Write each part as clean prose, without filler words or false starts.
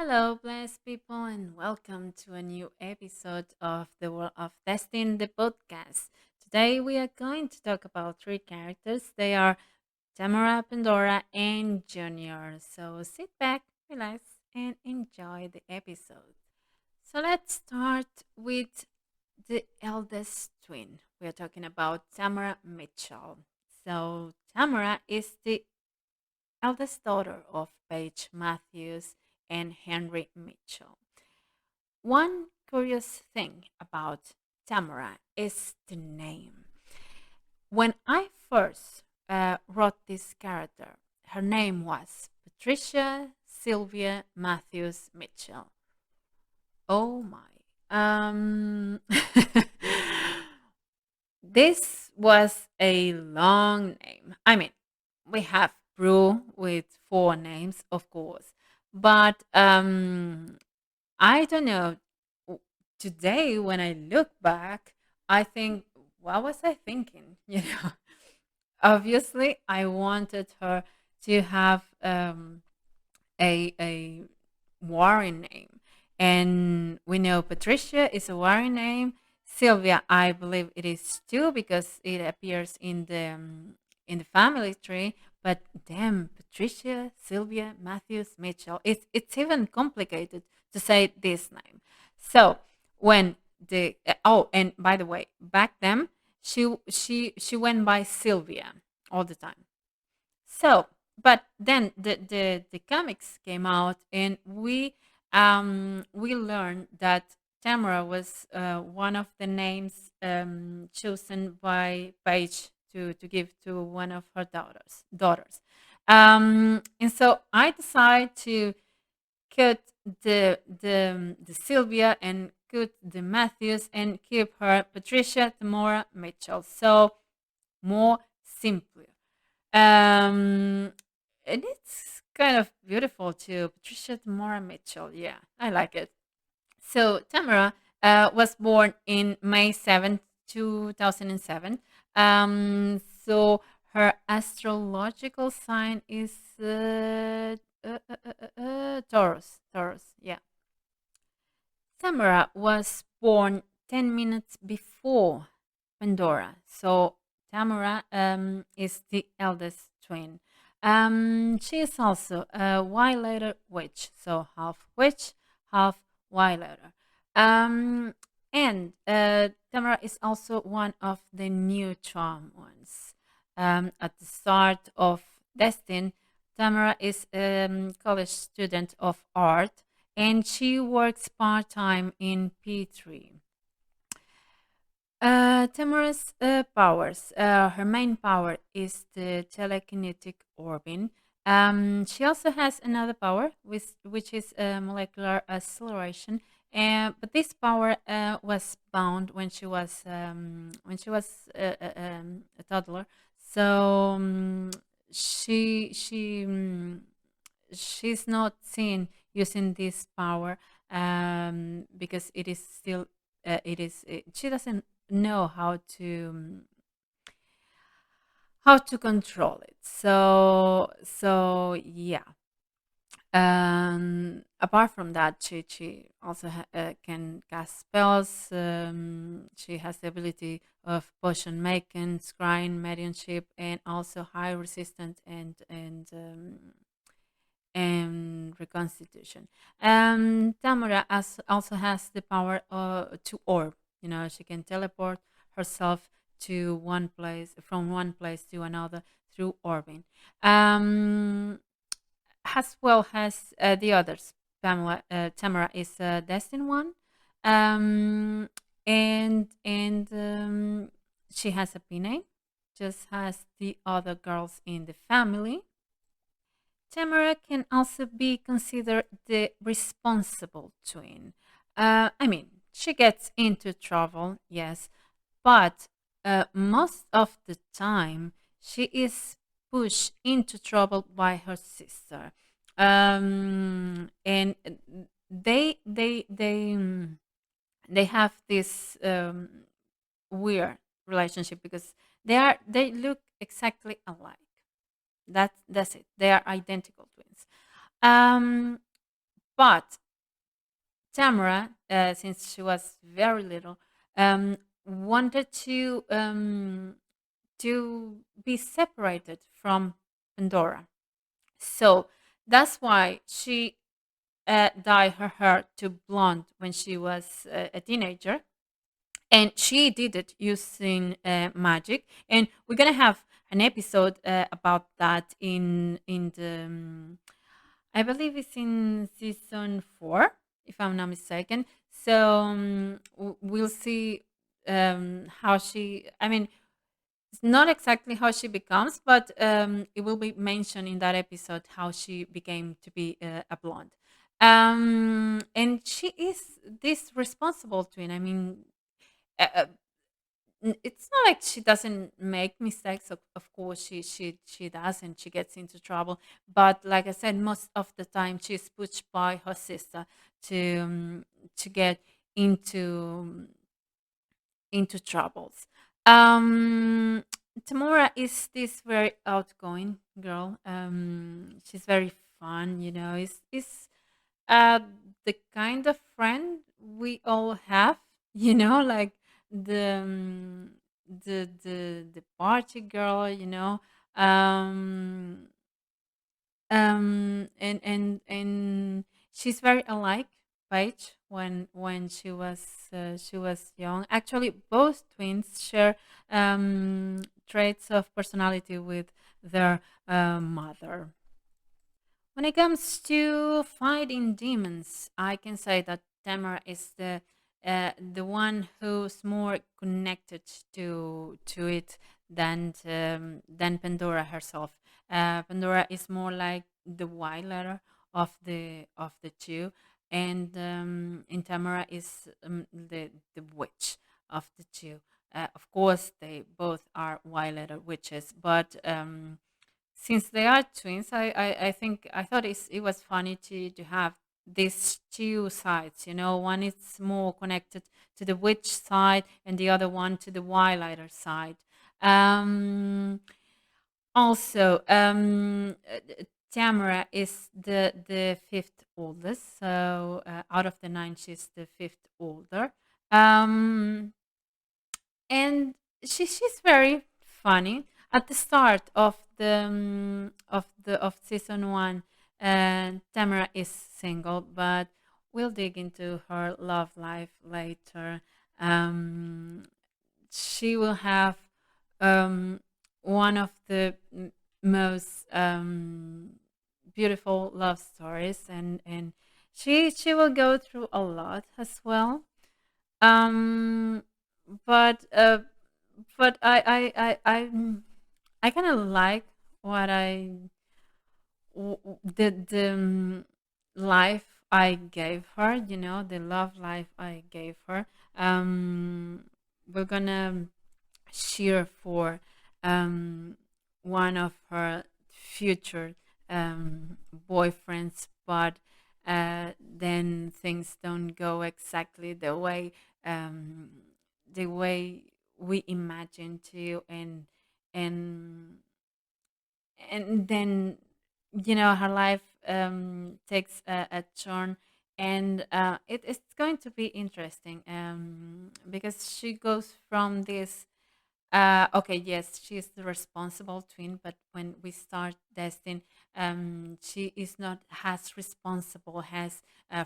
Hello, blessed people, and welcome to a new episode of the World of Destined, the podcast. Today, we are going to talk about three characters. They are Tamara, Pandora, and Junior. So sit back, relax, and enjoy the episode. So let's start with the eldest twin. We are talking about Tamara Mitchell. So Tamara is the eldest daughter of Paige Matthews and Henry Mitchell. One curious thing about Tamara is the name. When I first wrote this character, her name was Patricia Sylvia Matthews Mitchell. Oh my. This was a long name. I mean, we have Prue with four names, of course, but I don't know. Today, when I look back, I think, what was I thinking? Obviously, I wanted her to have a warring name, and we know Patricia is a warring name. Sylvia, I believe it is too because it appears in the family tree. But damn, Patricia, Sylvia, Matthews, Mitchell. It's even complicated to say this name. So when and by the way, back then she went by Sylvia all the time. So, but then the comics came out, and we learned that Tamara was one of the names chosen by Paige to give to one of her daughters. And so I decided to cut the Sylvia and cut the Matthews and keep her Patricia Tamora Mitchell. So more simply. Um, and it's kind of beautiful too. Patricia Tamora Mitchell. Yeah, I like it. So Tamara was born in May 7th, 2007. So her astrological sign is Taurus. Taurus, yeah. Tamara was born 10 minutes before Pandora. So Tamara is the eldest twin. She is also a Violator witch, so half witch, half Violator. Um, and Tamara is also one of the new charm ones. At the start of Destin, Tamara is a college student of art, and she works part time in P3. Tamora's powers. Her main power is the telekinetic orbing. She also has another power, which is molecular acceleration. But this power was bound when she was a toddler. So she's not seen using this power because it is still she doesn't know how to control it. So yeah. Apart from that, she also can cast spells. She has the ability of potion making, scrying, mediumship, and also high resistance and reconstitution. Tamara also has the power to orb. She can teleport herself to one place from one place to another through orbing. As well as the others. Tamara is a destined one, um, and she has a P name, just as the other girls in the family. Tamara can also be considered the responsible twin. I mean, she gets into trouble, yes, but most of the time she is pushed into trouble by her sister. And they have this weird relationship because they look exactly alike. That's it. They are identical twins. Um, But Tamara, since she was very little, wanted to be separated from Pandora. So that's why she dyed her hair to blonde when she was a teenager, and she did it using magic. And we're gonna have an episode about that in the I believe it's in season 4, if I'm not mistaken. So we'll see how she. I mean, it's not exactly how she becomes, but it will be mentioned in that episode how she became to be a blonde. And she is this responsible twin. I mean, uh, it's not like she doesn't make mistakes. Of course, she does, and she gets into trouble. But like I said, most of the time she's pushed by her sister to to get into troubles. Um, Tamora is this very outgoing girl. She's very fun. Is uh, the kind of friend we all have. Like the um, the party girl. Um, and she's very alike Paige when she was young. Actually, both twins share traits of personality with their mother. When it comes to fighting demons, I can say that Tamara is the one who's more connected to it than Pandora herself. Pandora is more like the white letter of the two, and Tamara is the witch of the two. Of course, they both are white letter witches, but since they are twins, I think I thought it was funny to have these two sides. One is more connected to the witch side, and the other one to the wildlighter side. Um, Also, Tamara is the fifth oldest, so out of the nine, she's the fifth older. Um, and she's very funny at the start of the season 1. Tamara is single, but we'll dig into her love life later. um she will have um one of the most beautiful love stories, and she will go through a lot as well. um but I kind of like what the life I gave her, the love life I gave her. um we're gonna cheer for um one of her future boyfriends, but then things don't go exactly um the way we imagined to, and and then her life takes a turn, and it's going to be interesting, because she goes from this. Okay, yes, she's the responsible twin, but when we start Destin, she is not as responsible as,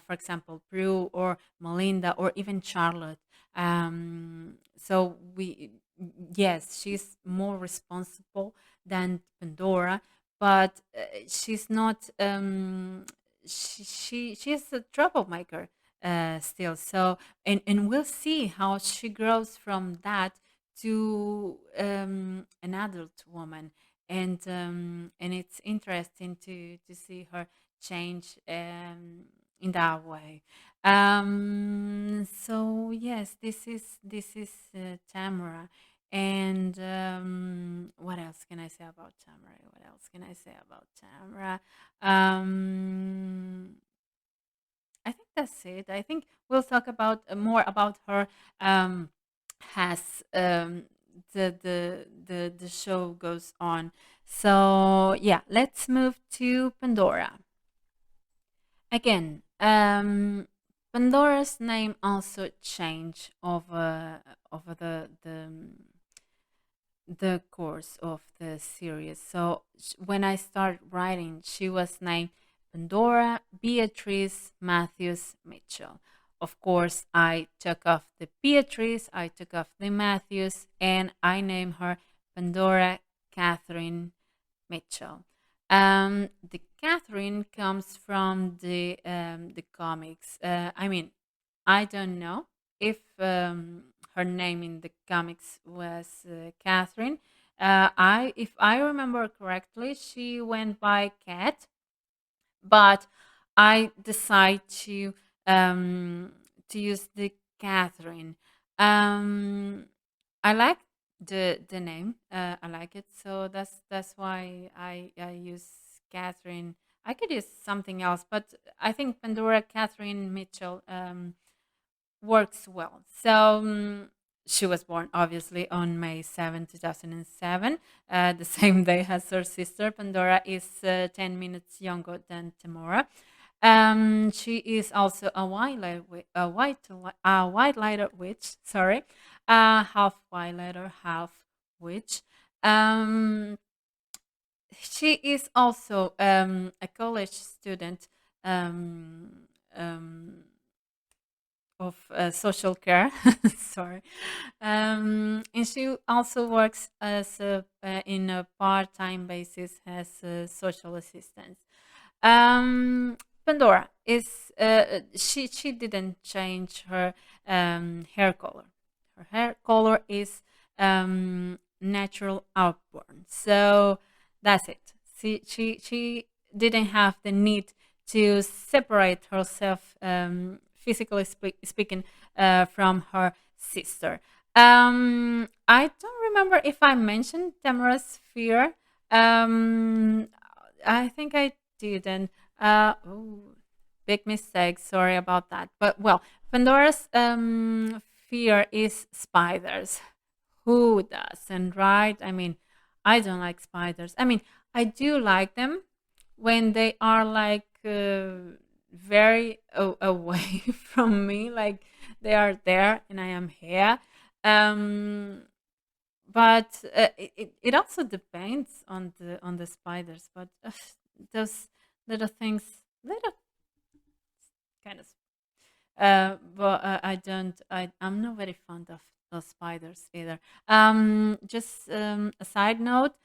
for example, Prue or Melinda or even Charlotte. So yes, she's more responsible than Pandora, but she's not. She's a troublemaker still. So, and we'll see how she grows from that to an adult woman, and it's interesting to see her change in that way. So yes, this is Tamara. And what else can I say about Tamara? What else can I say about Tamara? um I think that's it. I think we'll talk about more about her as the show goes on. So yeah, let's move to Pandora. Again, Um, Pandora's name also changed over the course of the series. So when I started writing, she was named Pandora Beatrice Matthews Mitchell. Of course, I took off the Beatrice, I took off the Matthews, and I named her Pandora Catherine Mitchell. The Catherine comes from the comics. I mean, I don't know if her name in the comics was Catherine. If I remember correctly, she went by Cat, but I decide um, to use the Catherine. Um, I like the name. I like it, so that's why I use Catherine. I could use something else, but I think Pandora Catherine Mitchell works well. So she was born obviously on May 7, 2007, the same day as her sister. Pandora is 10 minutes younger than Tamora. She is also a white lighter witch. Sorry, half white lighter, half witch. Um, she is also a college student um, um, of social care. Sorry, and she also works as in a part-time basis as a social assistant. um, Pandora is she didn't change her hair color. Her hair color is natural outborn, so that's it. She didn't have the need to separate herself, physically speaking, from her sister. I don't remember if I mentioned Tamara's fear. Um, I think I didn't. Oh, big mistake. Sorry about that. But well, Pandora's fear is spiders. Who doesn't, right? I mean, I don't like spiders. I mean, I do like them when they are like very away from me, like they are there and I am here. Um, but it also depends on the spiders. But those little things, little kind of. But I don't. I'm not very fond of those spiders either. Just a side note.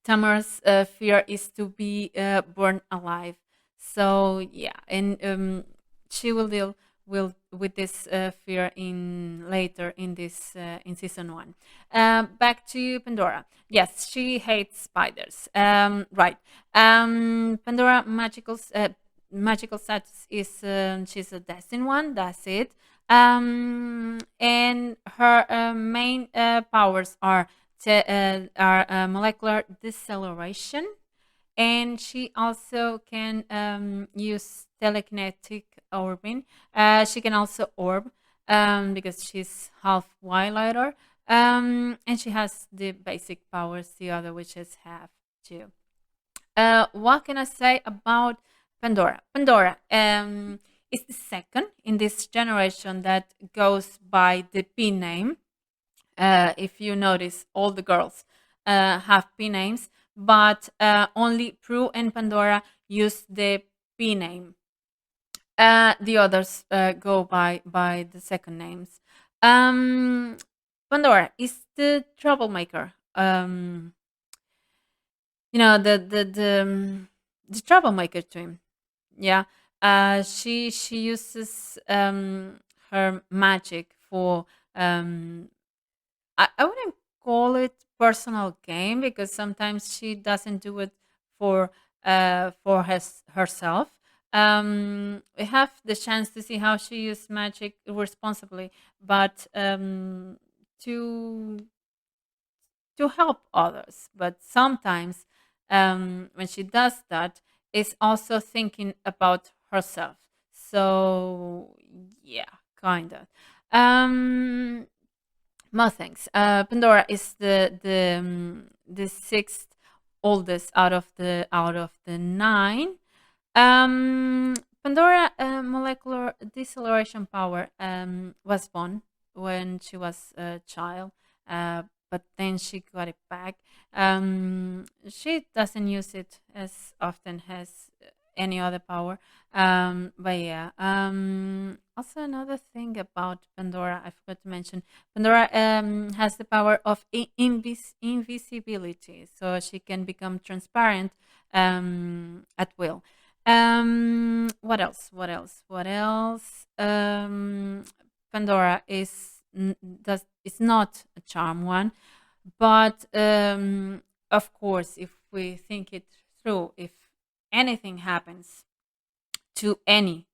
Tamar's fear is to be born alive. So yeah, and she will deal with this fear in later in this in season one. Back to Pandora. Yes, she hates spiders. Right. Pandora magical status is she's a destined one. That's it. And her main powers are molecular deceleration, and she also can use telekinetic orbing. She can also orb because she's half wildlighter, and she has the basic powers the other witches have too. What can I say about Pandora? Pandora is the second in this generation that goes by the P name. If you notice, all the girls have P names, but only Prue and Pandora use the P name. The others go by the second names. Um, Pandora is the troublemaker. The troublemaker to him. Yeah. She uses her magic for I wouldn't call it personal game because sometimes she doesn't do it for herself. We have the chance to see how she used magic responsibly, but to to help others. But sometimes when she does that, it's also thinking about herself. So yeah, kind of. Um, More things. Pandora is the sixth oldest out of the nine. Um, Pandora molecular deceleration power was born when she was a child, but then she got it back. She doesn't use it as often as any other power. But yeah, also another thing about Pandora, I forgot to mention, Pandora has the power of invisibility, so she can become transparent at will. What else? What else? What else? Pandora is not a charm one, but of course, if we think it through, if anything happens to any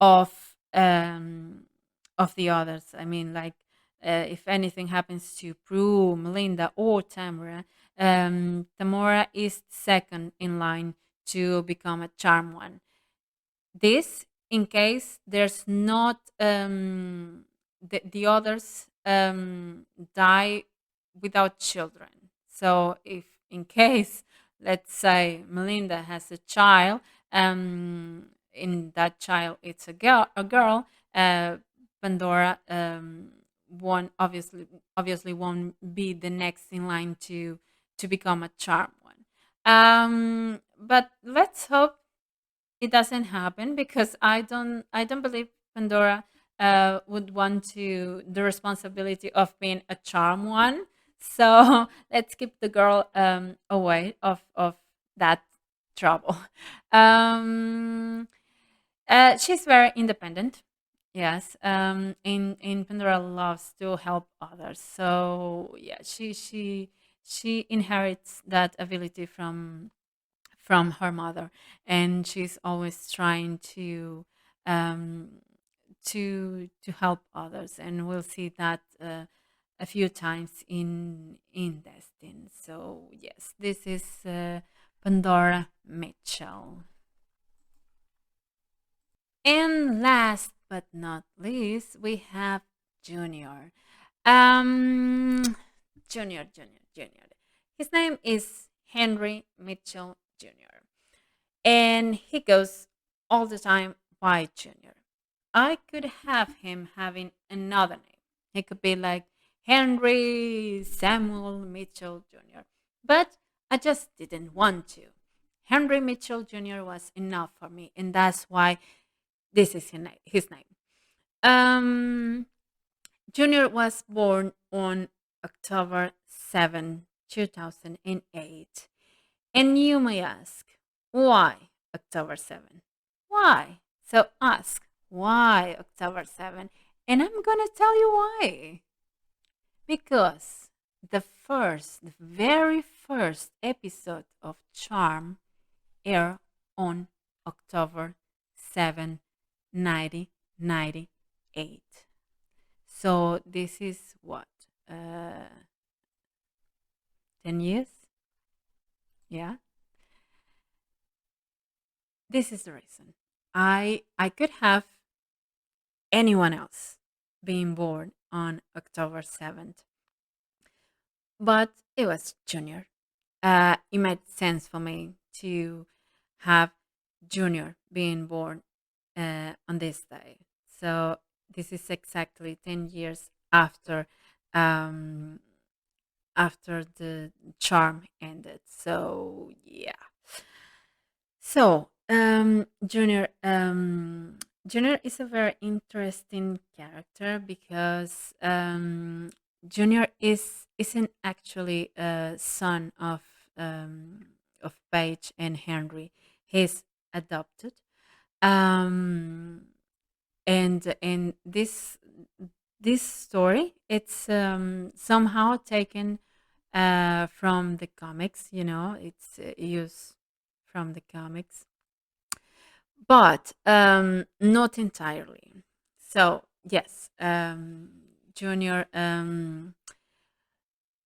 of of the others, I mean, like if anything happens to Prue, Melinda, or Tamara, Tamora is second in line to become a charm one. This in case there's not the others die without children. So if in case, let's say Melinda has a child, in that child it's a girl, Pandora won't obviously won't be the next in line to become a charm one. But let's hope it doesn't happen, because I don't believe Pandora would want to the responsibility of being a charm one. So let's keep the girl away of that trouble. Um, she's very independent. Yes. In Pandora loves to help others. So yeah, she inherits that ability from her mother, and she's always trying um, to help others, and we'll see that a few times in Destin. So yes, this is Pandora Mitchell. And last but not least, we have Junior. Um, Junior. His name is Henry Mitchell Jr. And he goes all the time by Junior. I could have him having another name. He could be like Henry Samuel Mitchell Jr. But I just didn't want to. Henry Mitchell Jr. was enough for me, and that's why this is his name. Um, Junior was born on October 7, 2008. And you may ask, why October 7? Why? So ask, why October 7? And I'm going to tell you why. Because the very first episode of Charm aired on October 7, 1998. So this is what? 10 years? Yeah. This is the reason. I could have anyone else being born on October 7th, but it was Junior. It made sense for me to have Junior being born on this day. So this is exactly 10 years um, after the charm ended. So yeah. So Junior is a very interesting character because Junior isn't actually a son of Paige and Henry. He's adopted. Um, and this story, it's somehow taken from the comics. It's used from the comics, but not entirely. So yes, Junior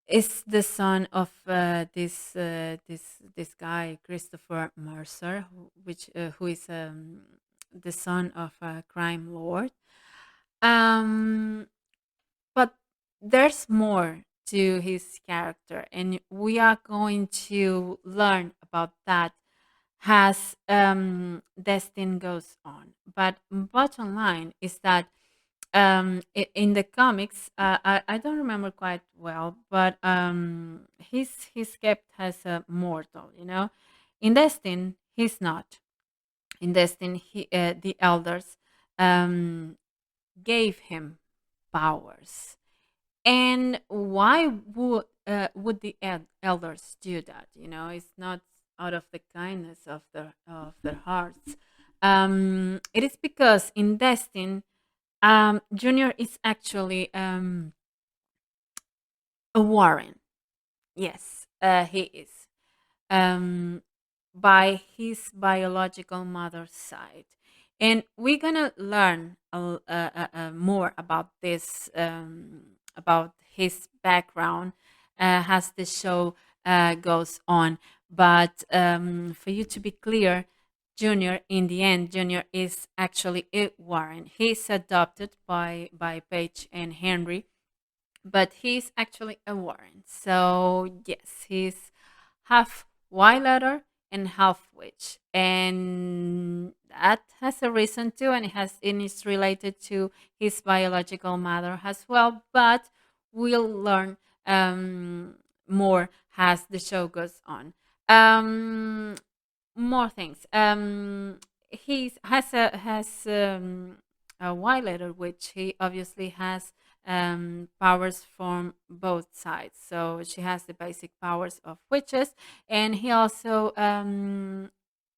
is the son of this guy Christopher Mercer, who is the son of a crime lord. Um, but there's more to his character, and we are going to learn about that has Destin goes on. But bottom line is that in the comics, I don't remember quite well, but he's kept as a mortal. In Destin, he's not. In Destin, the elders um, gave him powers. And why would the elders do that? It's not out of the kindness of their hearts. It is because in Destin, Junior is actually a Warren. Yes, he is. Um, by his biological mother's side. And we're gonna learn more about this, about his background, as the show goes on. But for you to be clear, Junior, in the end, Junior is actually a Warren. He's adopted by Paige and Henry, but he's actually a Warren. So yes, he's half Wyletter and half witch, and that has a reason too, and it's related to his biological mother as well. But we'll learn more as the show goes on. Um, More things. He has a Wyletter, which he obviously has powers from both sides. So she has the basic powers of witches, and he also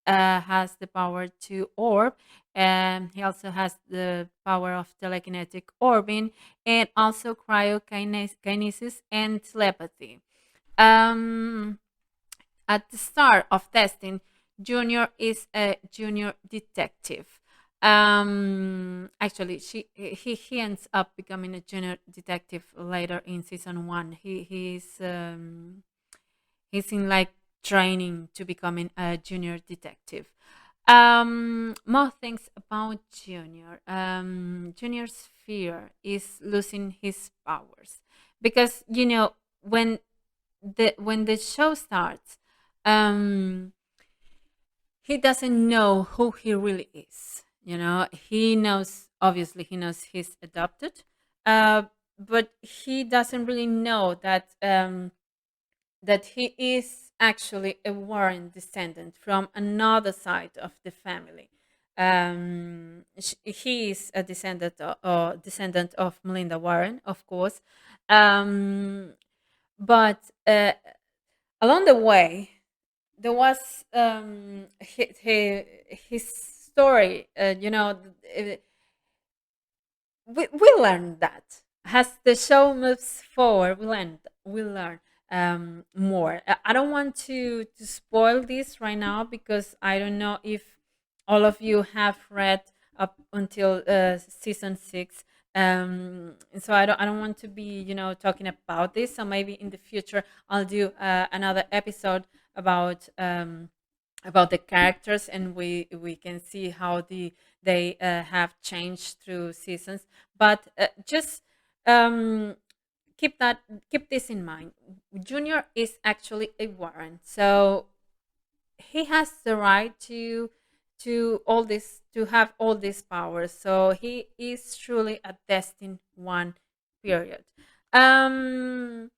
has the power to orb. He also has the power of telekinetic orbing and also cryokinesis and telepathy. Um, at the start of testing, Junior is a junior detective. Actually, he ends up becoming a junior detective later in season one. He's in like training to becoming a junior detective. More things about Junior. Junior's fear is losing his powers because when the show starts, um, he doesn't know who he really is. He knows, obviously, he knows he's adopted, uh, but he doesn't really know that he is actually a Warren descendant from another side of the family. He is a descendant of Melinda Warren, of course, um, but along the way there was his story. We learned that as the show moves forward, we learn more. I don't want to spoil this right now because I don't know if all of you have read up until season 6. And so I don't want to be talking about this. So maybe in the future I'll do another episode about the characters, and we can see how they have changed through seasons. But just um, keep this in mind. Junior is actually a Warren, so he has the right to have all these powers. So he is truly a destined one. Period. Um,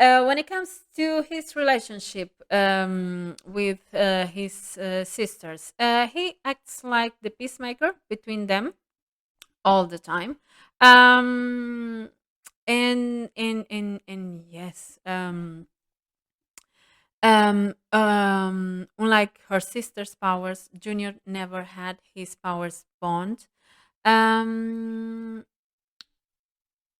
when it comes to his relationship with his sisters, he acts like the peacemaker between them all the time. Um, and yes, unlike her sister's powers, Junior never had his powers bond. Um,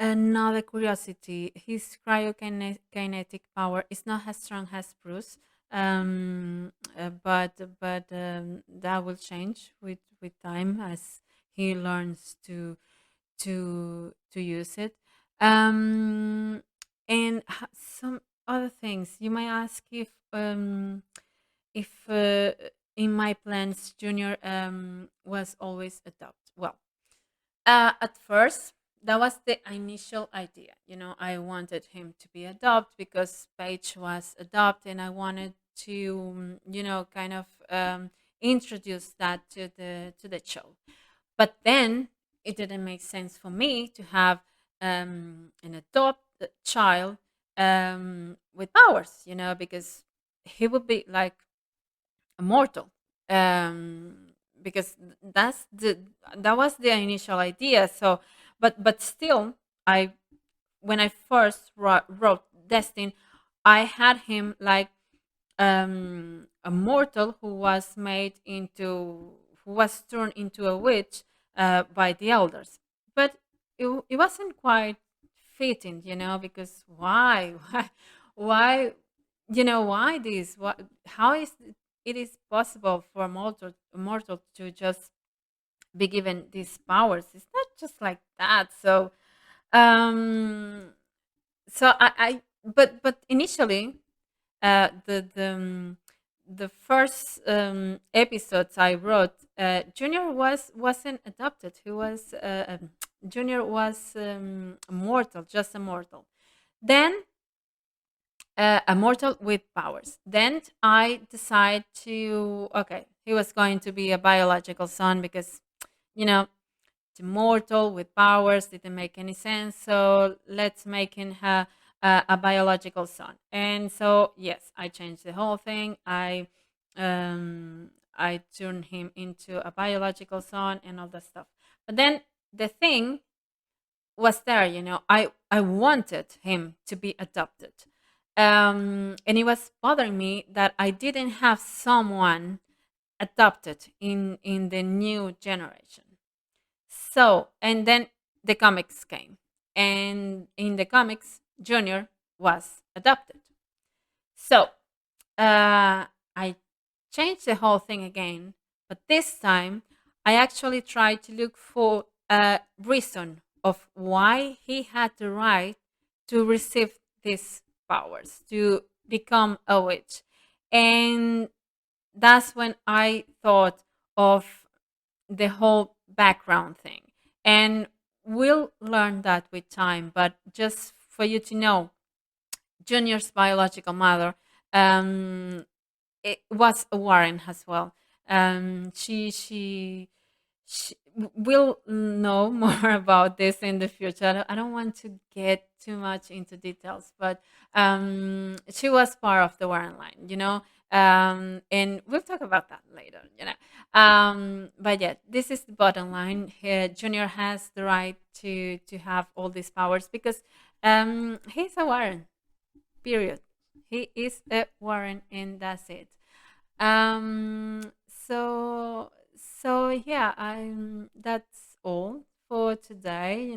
Another curiosity: his cryokinetic power is not as strong as Bruce, but that will change with time as he learns to use it. Um, and some other things you might ask if in my plans Junior was always adopted. Well, at first, that was the initial idea. I wanted him to be adopted because Paige was adopted, and I wanted to kind of introduce that to the show. But then it didn't make sense for me to have an adopted child with powers, because he would be like immortal. Because that was the initial idea. So, but still, I when I first wrote Destin, I had him like a mortal who was turned into a witch by the elders. But it wasn't quite fitting, because why, why, why this? What? How is it is possible for a mortal to just be given these powers? It's not just like that. Um, but initially, the first episodes I wrote, Junior wasn't adopted. He was Junior was mortal, just a mortal. Then a mortal with powers. Then I decide to okay, he was going to be a biological son because you know immortal with powers didn't make any sense. So let's make him a biological son. And so yes, I changed the whole thing. I turned him into a biological son and all that stuff. But then the thing was there. I wanted him to be adopted. And it was bothering me that I didn't have someone adopted in the new generation. So, and then the comics came. And in the comics, Junior was adopted. So, I changed the whole thing again. But this time, I actually tried to look for a reason of why he had the right to receive these powers, to become a witch. And that's when I thought of the whole background thing. And we'll learn that with time, but just for you to know, Junior's biological mother it was a Warren as well. She will know more about this in the future. I don't want to get too much into details, but she was part of the Warren line. And we'll talk about that later. But yeah, this is the bottom line. Junior has the right to have all these powers because he's a Warren. Period. He is a Warren, and that's it. So yeah, that's all for today.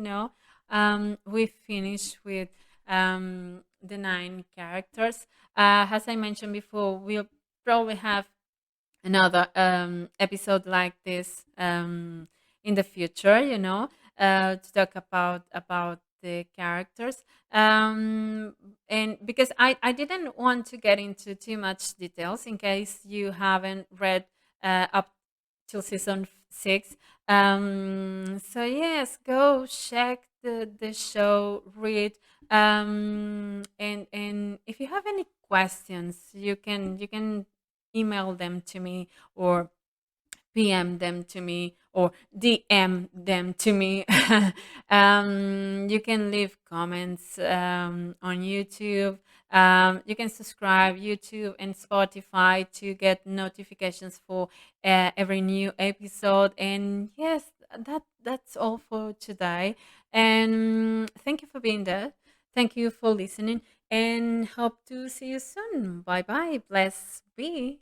We finished with the 9 characters. As I mentioned before, we'll probably have another episode like this in the future, to talk about the characters. And because I didn't want to get into too much details in case you haven't read up till season 6. So yes, go check the show, read, and if you have any questions, you can email them to me, or PM them to me, or DM them to me. You can leave comments on YouTube. You can subscribe YouTube and Spotify to get notifications for every new episode. And yes, that's all for today. And thank you for being there. Thank you for listening, and hope to see you soon. Bye bye. Bless be.